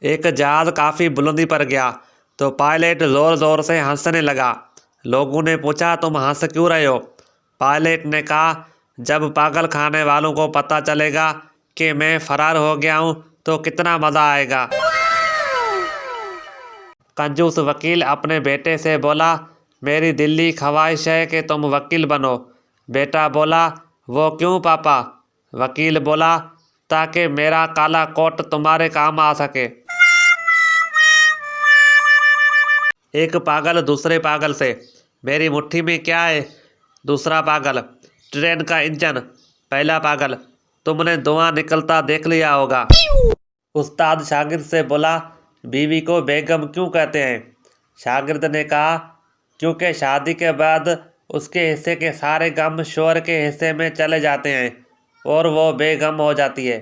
एक जहाज काफ़ी बुलंदी पर गया तो पायलट ज़ोर ज़ोर से हंसने लगा। लोगों ने पूछा, तुम हंस क्यों रहे हो? पायलट ने कहा, जब पागल खाने वालों को पता चलेगा कि मैं फरार हो गया हूँ तो कितना मज़ा आएगा। कंजूस वकील अपने बेटे से बोला, मेरी दिली ख्वाहिश है कि तुम वकील बनो। बेटा बोला, वो क्यों पापा? वकील बोला, ताकि मेरा काला कोट तुम्हारे काम आ सके। एक पागल दूसरे पागल से, मेरी मुट्ठी में क्या है? दूसरा पागल, ट्रेन का इंजन। पहला पागल, तुमने धुआं निकलता देख लिया होगा। उस्ताद शागिर्द से बोला, बीवी को बेगम क्यों कहते हैं? शागिर्द ने कहा, क्योंकि शादी के बाद उसके हिस्से के सारे गम शोहर के हिस्से में चले जाते हैं और वो बेगम हो जाती है।